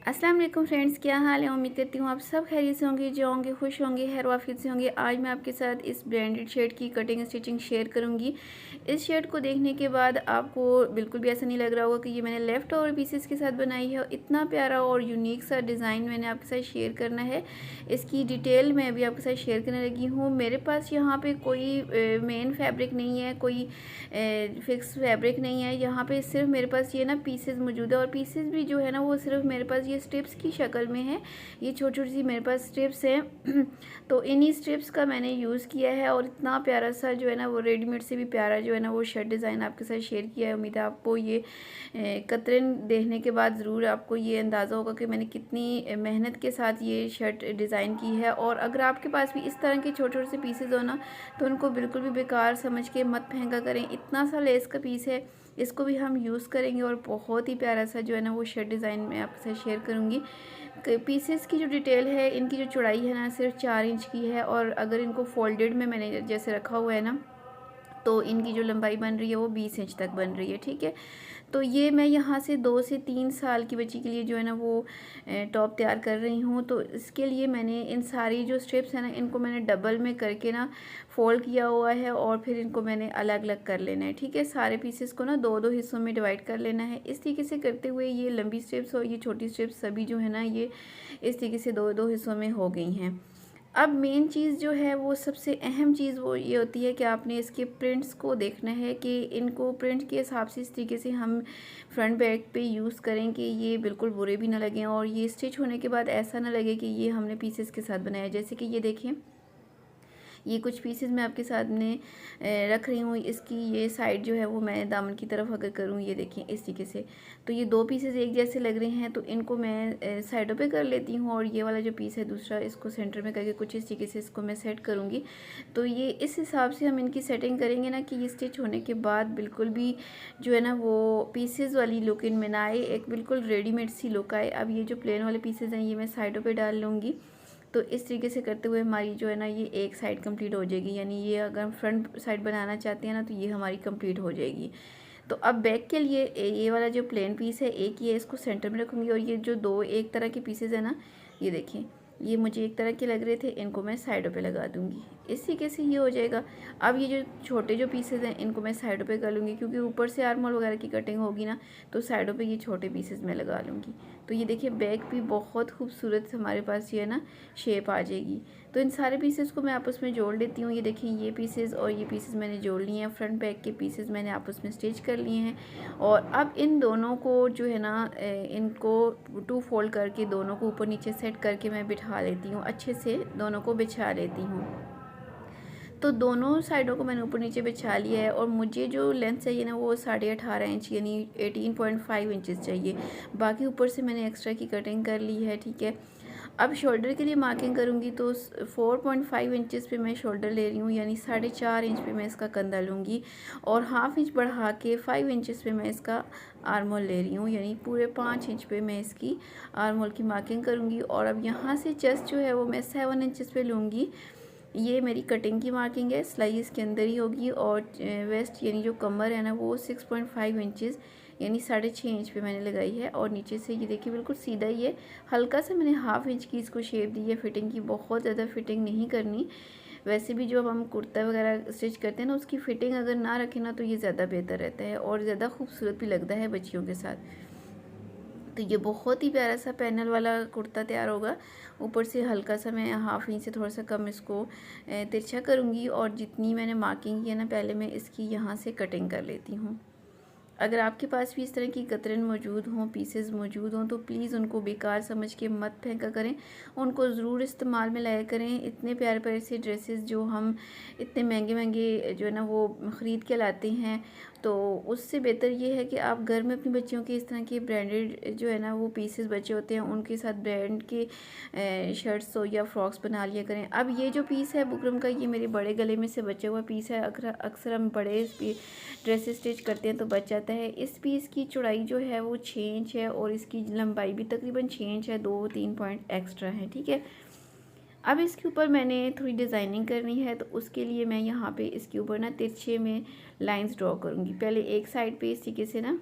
अस्सलाम वालेकुम फ्रेंड्स, क्या हाल है। उम्मीद करती हूँ आप सब खैरियत से होंगे, जो होंगे खुश होंगे, खैर वाफियत से होंगे। आज मैं आपके साथ इस ब्रांडेड शर्ट की कटिंग स्टिचिंग शेयर करूँगी। इस शर्ट को देखने के बाद आपको बिल्कुल भी ऐसा नहीं लग रहा होगा कि ये मैंने लेफ़्ट ओवर पीसेस के साथ बनाई है। इतना प्यारा और यूनिक सा डिज़ाइन मैंने आपके साथ शेयर करना है। इसकी डिटेल मैं अभी आपके साथ शेयर करने लगी हूँ। मेरे पास यहाँ पर कोई मेन फैब्रिक नहीं है, कोई फिक्स फैब्रिक नहीं है। यहाँ पे सिर्फ मेरे पास ये ना पीसेस मौजूद है, और पीसेस भी जो है ना वो सिर्फ मेरे पास ये स्ट्रिप्स की शक्ल में है। ये छोटी छोटी सी मेरे पास स्ट्रिप्स हैं तो इन्हीं स्ट्रिप्स का मैंने यूज़ किया है, और इतना प्यारा सा जो है ना वो रेडीमेड से भी प्यारा जो है ना वो शर्ट डिज़ाइन आपके साथ शेयर किया है। उम्मीद है आपको ये कतरन देखने के बाद ज़रूर आपको ये अंदाज़ा होगा कि मैंने कितनी मेहनत के साथ ये शर्ट डिज़ाइन की है। और अगर आपके पास भी इस तरह के छोटे छोटे से पीसेज हो ना, तो उनको बिल्कुल भी बेकार समझ के मत फेंका करें। इतना सा लेस का पीस है, इसको भी हम यूज़ करेंगे, और बहुत ही प्यारा सा जो है ना वो शर्ट डिज़ाइन मैं आपके साथ शेयर करूँगी। पीसेस की जो डिटेल है, इनकी जो चौड़ाई है ना सिर्फ 4 इंच की है, और अगर इनको फोल्डेड में मैंने जैसे रखा हुआ है ना, तो इनकी जो लंबाई बन रही है वो 20 इंच तक बन रही है। ठीक है, तो ये मैं यहाँ से 2 से 3 साल की बच्ची के लिए जो है ना वो टॉप तैयार कर रही हूँ। तो इसके लिए मैंने इन सारी जो स्ट्रिप्स हैं ना, इनको मैंने डबल में करके ना फोल्ड किया हुआ है, और फिर इनको मैंने अलग अलग कर लेना है। ठीक है, सारे पीसेस को ना दो दो हिस्सों में डिवाइड कर लेना है। इस तरीके से करते हुए ये लंबी स्ट्रिप्स और ये छोटी स्ट्रिप्स सभी जो है ना ये इस तरीके से दो दो हिस्सों में हो गई हैं। अब मेन चीज़ जो है वो सबसे अहम चीज़ वो ये होती है कि आपने इसके प्रिंट्स को देखना है कि इनको प्रिंट के हिसाब से इस तरीके से हम फ्रंट बैक पे यूज़ करें कि ये बिल्कुल बुरे भी ना लगें, और ये स्टिच होने के बाद ऐसा ना लगे कि ये हमने पीसेस के साथ बनाया। जैसे कि ये देखें, ये कुछ पीसेस मैं आपके सामने रख रही हूँ। इसकी ये साइड जो है वो मैं दामन की तरफ अगर करूँ, ये देखिए इस तरीके से, तो ये दो पीसेस एक जैसे लग रहे हैं, तो इनको मैं साइडों पे कर लेती हूँ, और ये वाला जो पीस है दूसरा, इसको सेंटर में करके कुछ इस तरीके से इसको मैं सेट करूँगी। तो ये इस हिसाब से हम इनकी सेटिंग करेंगे ना कि ये स्टिच होने के बाद बिल्कुल भी जो है ना वो पीसेस वाली लुक इनमें ना आए, एक बिल्कुल रेडीमेड सी लुक आए। अब ये जो प्लेन वाले पीसेस हैं ये मैं साइडों पर डाल लूँगी। तो इस तरीके से करते हुए हमारी जो है ना ये एक साइड कंप्लीट हो जाएगी, यानी ये अगर हम फ्रंट साइड बनाना चाहते हैं ना तो ये हमारी कंप्लीट हो जाएगी। तो अब बैक के लिए ये वाला जो प्लेन पीस है एक ये इसको सेंटर में रखूँगी, और ये जो दो एक तरह के पीसेस है ना, ये देखिए ये मुझे एक तरह के लग रहे थे, इनको मैं साइडों पे लगा दूँगी। इस तरीके से ये हो जाएगा। अब ये जो छोटे जो पीसेस हैं इनको मैं साइडों पे कर लूँगी, क्योंकि ऊपर से आर्म होल वगैरह की कटिंग होगी ना, तो साइडों पे ये छोटे पीसेस मैं लगा लूँगी। तो ये देखिए बैक भी बहुत खूबसूरत हमारे पास ये है ना शेप आ जाएगी। तो इन सारे पीसेस को मैं आपस में जोड़ लेती हूँ। ये देखिए ये पीसेस और ये पीसेस मैंने जोड़ लिए हैं, फ्रंट बैक के पीसेस मैंने आपस में स्टिच कर लिए हैं। और अब इन दोनों को जो है ना इनको 2 फोल्ड करके दोनों को ऊपर नीचे सेट करके मैं बिठा लेती हूँ, अच्छे से दोनों को बिछा लेती हूँ। तो दोनों साइडों को मैंने ऊपर नीचे बिछा लिया है, और मुझे जो लेंथ चाहिए ना वो 18.5 इंच यानी 18.5 इंचज़ चाहिए। बाकी ऊपर से मैंने एक्स्ट्रा की कटिंग कर ली है। ठीक है, अब शोल्डर के लिए मार्किंग करूँगी तो 4.5 इंचज़ पे मैं शोल्डर ले रही हूँ, यानी 4.5 इंच पे मैं इसका कंधा लूँगी, और हाफ इंच बढ़ा के 5 इंचज़ पे मैं इसका आर्म होल ले रही हूँ, यानी पूरे 5 इंच पे मैं इसकी आर्म होल की मार्किंग करूँगी। और अब यहाँ से चेस्ट जो है वो मैं 7 इंचज़ पे लूँगी। ये मेरी कटिंग की मार्किंग है, सिलाई इसके अंदर ही होगी। और वेस्ट यानी जो कमर है ना वो 6.5 इंचज़ यानी 6.5 इंच पे मैंने लगाई है। और नीचे से ये देखिए बिल्कुल सीधा ही है, हल्का सा मैंने हाफ इंच की इसको शेप दी है फिटिंग की, बहुत ज़्यादा फिटिंग नहीं करनी। वैसे भी जो हम कुर्ता वगैरह स्टिच करते हैं ना, उसकी फ़िटिंग अगर ना रखें ना तो ये ज़्यादा बेहतर रहता है, और ज़्यादा खूबसूरत भी लगता है बच्चियों के साथ। तो ये बहुत ही प्यारा सा पैनल वाला कुर्ता तैयार होगा। ऊपर से हल्का सा मैं हाफ इंच से थोड़ा सा कम इसको तिरछा करूँगी, और जितनी मैंने मार्किंग की है ना पहले मैं इसकी यहाँ से कटिंग कर लेती हूँ। अगर आपके पास भी इस तरह की कतरन मौजूद हों, पीसेस मौजूद हों, तो प्लीज़ उनको बेकार समझ के मत फेंका करें, उनको ज़रूर इस्तेमाल में लाया करें। इतने प्यारे प्यारे से ड्रेसेस जो हम इतने महंगे महंगे जो है ना वो ख़रीद के लाते हैं, तो उससे बेहतर ये है कि आप घर में अपनी बच्चियों के इस तरह के ब्रांडेड जो है ना वो पीसेस बचे होते हैं उनके साथ ब्रांड के शर्ट्स हो या फ्रॉक्स बना लिया करें। अब ये जो पीस है बुकरम का, ये मेरे बड़े गले में से बचा हुआ पीस है। अक्सर हम बड़े ड्रेसेस स्टिच करते हैं तो बच जाता है। इस पीस की चौड़ाई जो है वो 6 इंच है, और इसकी लंबाई भी तकरीबन 6 इंच है, 2-3 पॉइंट एक्स्ट्रा है। ठीक है, अब इसके ऊपर मैंने थोड़ी डिज़ाइनिंग करनी है, तो उसके लिए मैं यहाँ पे इसके ऊपर ना तिरछे में लाइंस ड्रॉ करूँगी। पहले एक साइड पे इस तरीके से ना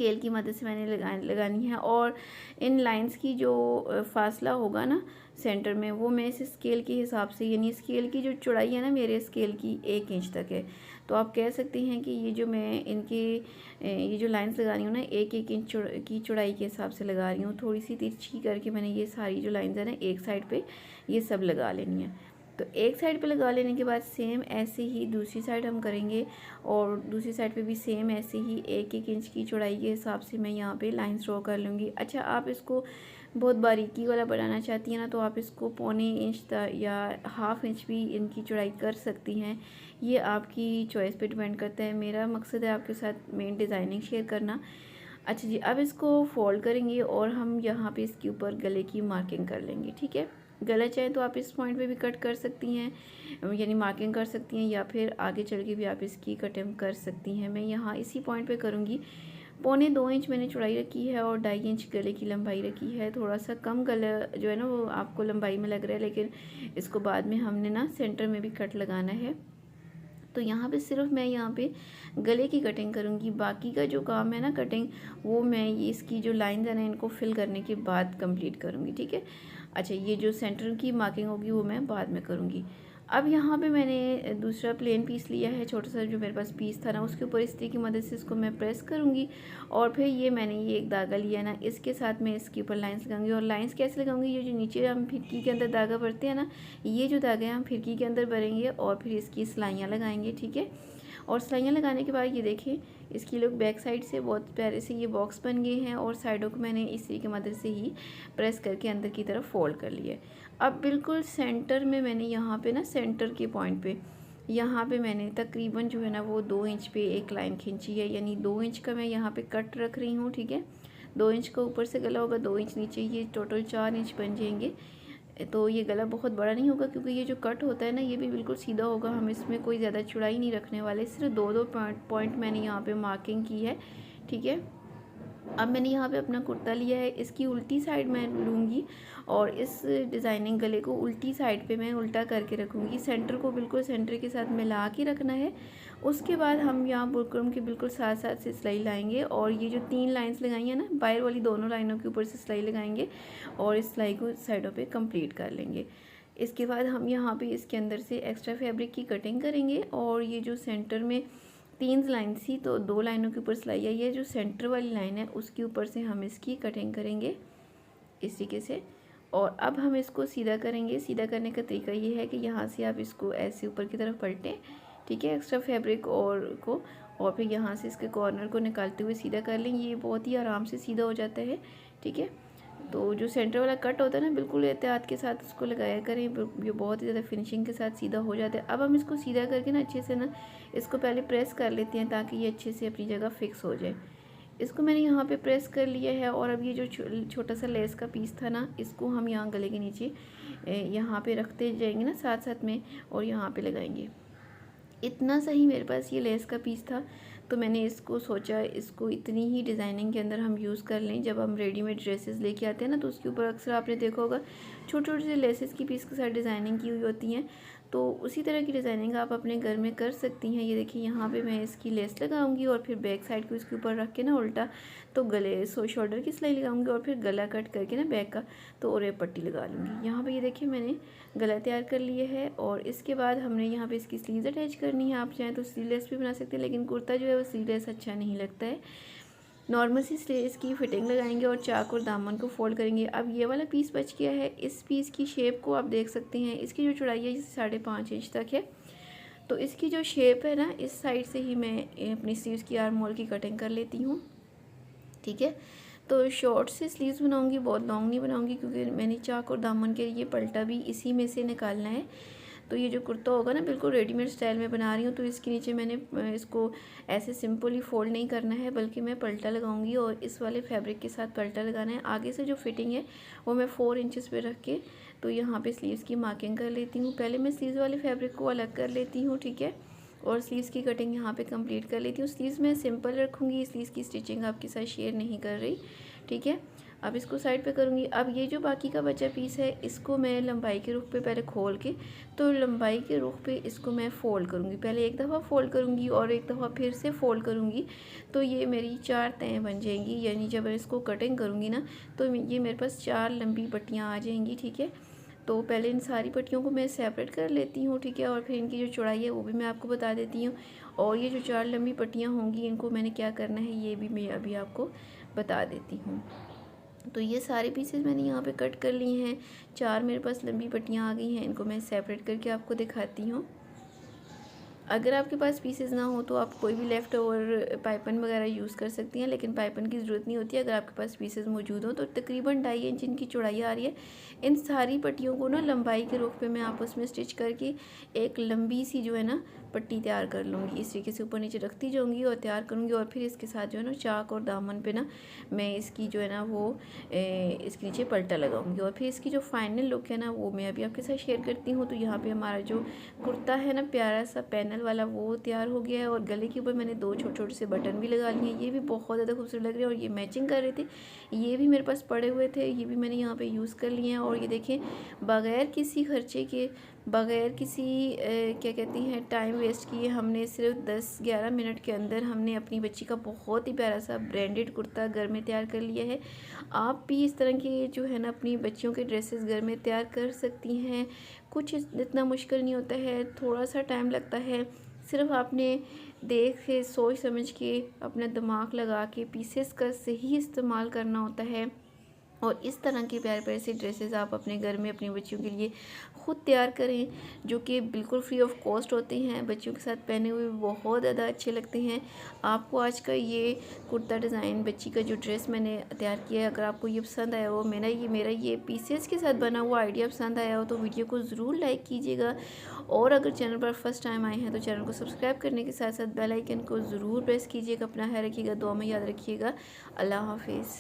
स्केल की मदद से मैंने लगानी है। और इन लाइंस की जो फासला होगा ना सेंटर में, वो मैं इस स्केल के हिसाब से, यानी स्केल की जो चौड़ाई है ना मेरे स्केल की 1 इंच तक है। तो आप कह सकते हैं कि ये जो मैं इनके ये जो लाइंस लगा रही हूँ ना 1-1 इंच की चौड़ाई के हिसाब से लगा रही हूँ। थोड़ी सी तिरछी करके मैंने ये सारी जो लाइंस है ना एक साइड पे ये सब लगा लेनी है। तो एक साइड पे लगा लेने के बाद सेम ऐसे ही दूसरी साइड हम करेंगे, और दूसरी साइड पे भी सेम ऐसे ही 1-1 इंच की चौड़ाई के हिसाब से मैं यहाँ पे लाइंस ड्रॉ कर लूँगी। अच्छा, आप इसको बहुत बारीकी वाला बनाना चाहती हैं ना, तो आप इसको 1/4 इंच या 1/2 इंच भी इनकी चौड़ाई कर सकती हैं। ये आपकी चॉइस पे डिपेंड करता है। मेरा मकसद है आपके साथ मेन डिज़ाइनिंग शेयर करना। अच्छा जी, अब इसको फोल्ड करेंगे और हम यहाँ पे इसके ऊपर गले की मार्किंग कर लेंगे। ठीक है, गला चाहे तो आप इस पॉइंट पे भी कट कर सकती हैं, यानी मार्किंग कर सकती हैं, या फिर आगे चल के भी आप इसकी कटिंग कर सकती हैं। मैं यहाँ इसी पॉइंट पे करूँगी। 1.25 इंच मैंने चौड़ाई रखी है और 2.5 इंच गले की लंबाई रखी है। थोड़ा सा कम गला जो है ना वो आपको लंबाई में लग रहा है, लेकिन इसको बाद में हमने ना सेंटर में भी कट लगाना है। तो यहाँ पे सिर्फ मैं यहाँ पे गले की कटिंग करूँगी, बाकी का जो काम है ना कटिंग, वो मैं ये इसकी जो लाइन है ना इनको फिल करने के बाद कंप्लीट करूँगी। ठीक है। अच्छा, ये जो सेंटर की मार्किंग होगी वो मैं बाद में करूँगी। अब यहाँ पे मैंने दूसरा प्लेन पीस लिया है, छोटा सा जो मेरे पास पीस था ना, उसके ऊपर इस्त्री की मदद से इसको मैं प्रेस करूँगी, और फिर ये मैंने ये एक धागा लिया ना, इसके साथ मैं इसके ऊपर लाइंस लगाऊंगी। और लाइंस कैसे लगाऊंगी, ये जो नीचे हम फिरकी के अंदर धागा भरते हैं ना, ये जो धागे हम फिरकी के अंदर भरेंगे और फिर इसकी सिलाइयाँ लगाएंगे। ठीक है। और सिलाइयाँ लगाने के बाद ये देखें, इसकी लोग बैक साइड से बहुत प्यारे से ये बॉक्स बन गए हैं, और साइडों को मैंने इसी की मदद से ही प्रेस करके अंदर की तरफ फोल्ड कर लिया। अब बिल्कुल सेंटर में मैंने यहाँ पे ना सेंटर के पॉइंट पे यहाँ पे मैंने तकरीबन जो है ना वो 2 इंच पे एक लाइन खींची है, यानी 2 इंच का मैं यहाँ पे कट रख रही हूँ। ठीक है। 2 इंच का ऊपर से गला होगा, 2 इंच नीचे, ये टोटल 4 इंच बन जाएंगे। तो ये गला बहुत बड़ा नहीं होगा, क्योंकि ये जो कट होता है ना ये भी बिल्कुल सीधा होगा। हम इसमें कोई ज़्यादा चौड़ाई नहीं रखने वाले, सिर्फ 2-2 पॉइंट मैंने यहाँ पे मार्किंग की है। ठीक है। अब मैंने यहाँ पे अपना कुर्ता लिया है, इसकी उल्टी साइड मैं लूँगी और इस डिज़ाइनिंग गले को उल्टी साइड पे मैं उल्टा करके रखूँगी। सेंटर को बिल्कुल सेंटर के साथ मिला के रखना है। उसके बाद हम यहाँ बुकरम के बिल्कुल साथ साथ से सिलाई लाएंगे, और ये जो 3 लाइंस लगाई हैं ना बाहर वाली, दोनों लाइनों के ऊपर से सिलाई लगाएंगे और इस सिलाई को साइडों पे कंप्लीट कर लेंगे। इसके बाद हम यहाँ पे इसके अंदर से एक्स्ट्रा फैब्रिक की कटिंग करेंगे, और ये जो सेंटर में 3 लाइन थी तो 2 लाइनों के ऊपर सिलाई आई है, जो सेंटर वाली लाइन है उसके ऊपर से हम इसकी कटिंग करेंगे इस तरीके से। और अब हम इसको सीधा करेंगे। सीधा करने का तरीका ये है कि यहाँ से आप इसको ऐसे ऊपर की तरफ पलटें। ठीक है, एक्स्ट्रा फैब्रिक और फिर यहाँ से इसके कॉर्नर को निकालते हुए सीधा कर लें। ये बहुत ही आराम से सीधा हो जाता है। ठीक है। तो जो सेंटर वाला कट होता है ना, बिल्कुल एहतियात के साथ उसको लगाया करें, ये बहुत ही ज़्यादा फिनिशिंग के साथ सीधा हो जाता है। अब हम इसको सीधा करके ना अच्छे से ना इसको पहले प्रेस कर लेते हैं, ताकि ये अच्छे से अपनी जगह फिक्स हो जाए। इसको मैंने यहाँ पे प्रेस कर लिया है, और अब ये जो छोटा सा लेस का पीस था ना, इसको हम यहाँ गले के नीचे यहाँ पे रखते जाएंगे ना साथ साथ में, और यहाँ पे लगाएंगे। इतना सही मेरे पास ये लेस का पीस था, तो मैंने इसको सोचा इसको इतनी ही डिज़ाइनिंग के अंदर हम यूज़ कर लें। जब हम रेडीमेड ड्रेसेस लेके आते हैं ना, तो उसके ऊपर अक्सर आपने देखा होगा छोटे छोटे से लेसेस की पीस के साथ डिज़ाइनिंग की हुई होती हैं। तो उसी तरह की डिज़ाइनिंग आप अपने घर में कर सकती हैं। ये देखिए, यहाँ पे मैं इसकी लेस लगाऊंगी और फिर बैक साइड को इसके ऊपर रख के ना उल्टा, तो गले शोल्डर की सिलाई लगाऊंगी, और फिर गला कट करके ना बैक का तो और पट्टी लगा लूँगी। यहाँ पे ये देखिए मैंने गला तैयार कर लिया है, और इसके बाद हमने यहाँ पे इसकी स्लीव्स अटैच करनी है। आप चाहें तो स्लीवलेस भी बना सकते हैं, लेकिन कुर्ता जो है वो स्लीवलेस अच्छा नहीं लगता है। नॉर्मल सी स्लीव्स की फिटिंग लगाएंगे और चाक और दामन को फोल्ड करेंगे। अब ये वाला पीस बच गया है, इस पीस की शेप को आप देख सकते हैं। इसकी जो चौड़ाई है 5.5 इंच तक है। तो इसकी जो शेप है ना, इस साइड से ही मैं अपनी स्लीव्स की आर्म होल की कटिंग कर लेती हूँ। ठीक है। तो शॉर्ट से स्लीव्स बनाऊंगी, बहुत लॉन्ग नहीं बनाऊंगी, क्योंकि मैंने चाक और दामन के लिए पल्टा भी इसी में से निकालना है। तो ये जो कुर्ता होगा ना, बिल्कुल रेडीमेड स्टाइल में बना रही हूँ, तो इसके नीचे मैंने इसको ऐसे सिंपली फोल्ड नहीं करना है, बल्कि मैं पल्टा लगाऊंगी, और इस वाले फैब्रिक के साथ पल्टा लगाना है। आगे से जो फिटिंग है वो मैं 4 इंचेस पे रख के तो यहाँ पे स्लीव्स की मार्किंग कर लेती हूँ। पहले मैं स्लीव्स वाले फैब्रिक को अलग कर लेती हूँ। ठीक है। और स्लीव्स की कटिंग यहाँ पे कंप्लीट कर लेती हूँ। स्लीव्स मैं सिंपल रखूँगी, स्लीव्स की स्टिचिंग आपके साथ शेयर नहीं कर रही। ठीक है। अब इसको साइड पे करूँगी। अब ये जो बाकी का बचा पीस है इसको मैं लंबाई के रुख पे पहले खोल के, तो लंबाई के रुख पे इसको मैं फ़ोल्ड करूँगी। पहले एक दफ़ा फ़ोल्ड करूँगी और एक दफ़ा फिर से फ़ोल्ड करूँगी, तो ये मेरी 4 तहें बन जाएंगी। यानी जब मैं इसको कटिंग करूँगी ना तो ये मेरे पास 4 लंबी पट्टियाँ आ जाएंगी, ठीक है। तो पहले इन सारी पट्टियों को मैं सेपरेट कर लेती हूँ, ठीक है। और फिर इनकी जो चौड़ाई है वो भी मैं आपको बता देती हूँ। और ये जो 4 लंबी पट्टियाँ होंगी इनको मैंने क्या करना है ये भी मैं अभी आपको बता देती हूँ। तो ये सारे पीसेस मैंने यहाँ पे कट कर लिए हैं। 4 मेरे पास लंबी पट्टियाँ आ गई हैं, इनको मैं सेपरेट करके आपको दिखाती हूँ। अगर आपके पास पीसेस ना हो तो आप कोई भी लेफ़्ट ओवर पाइपन वगैरह यूज़ कर सकती हैं, लेकिन पाइपन की ज़रूरत नहीं होती है अगर आपके पास पीसेस मौजूद हो। तो तकरीबन 2.5 इंच इनकी चौड़ाई आ रही है। इन सारी पट्टियों को ना लंबाई के रुख पे मैं आपस में स्टिच करके एक लंबी सी जो है ना पट्टी तैयार कर लूँगी। इस तरीके से ऊपर नीचे रखती जाऊँगी और तैयार करूँगी। और फिर इसके साथ जो है ना चाक और दामन पे ना मैं इसकी जो है ना वो इसके नीचे पलटा लगाऊँगी। और फिर इसकी जो फाइनल लुक है ना वो मैं अभी आपके साथ शेयर करती हूँ। तो यहाँ पे हमारा जो कुर्ता है ना प्यारा सा पैनल वाला वो तैयार हो गया है। और गले के ऊपर मैंने 2 छोटे छोटे से बटन भी लगा लिए हैं, ये भी बहुत ज़्यादा खूबसूरत लग रहे हैं। और ये मैचिंग कर रहे थे, ये भी मेरे पास पड़े हुए थे, ये भी मैंने यहाँ पे यूज़ कर लिए हैं। और ये देखें बग़ैर किसी खर्चे के, बग़ैर किसी क्या कहती हैं टाइम वेस्ट किए, हमने सिर्फ 10-11 मिनट के अंदर हमने अपनी बच्ची का बहुत ही प्यारा सा ब्रांडेड कुर्ता घर में तैयार कर लिया है। आप भी इस तरह के जो है ना अपनी बच्चियों के ड्रेसेस घर में तैयार कर सकती हैं। कुछ इतना मुश्किल नहीं होता है, थोड़ा सा टाइम लगता है। सिर्फ आपने देख के सोच समझ के अपना दिमाग लगा के पीसेस का सही इस्तेमाल करना होता है। और इस तरह के प्यारे प्यारे से ड्रेसेस आप अपने घर में अपनी बच्चियों के लिए ख़ुद तैयार करें, जो कि बिल्कुल फ्री ऑफ कॉस्ट होते हैं। बच्चियों के साथ पहने हुए बहुत ज़्यादा अच्छे लगते हैं। आपको आज का ये कुर्ता डिज़ाइन बच्ची का जो ड्रेस मैंने तैयार किया है, अगर आपको ये पसंद आया हो, मेरा ये पीसेस के साथ बना हुआ आइडिया पसंद आया हो, तो वीडियो को ज़रूर लाइक कीजिएगा। और अगर चैनल पर फर्स्ट टाइम आए हैं तो चैनल को सब्सक्राइब करने के साथ साथ बेल आइकन को ज़रूर प्रेस कीजिएगा। अपना ख्याल रखिएगा, दुआ में याद रखिएगा। अल्लाह हाफिज़।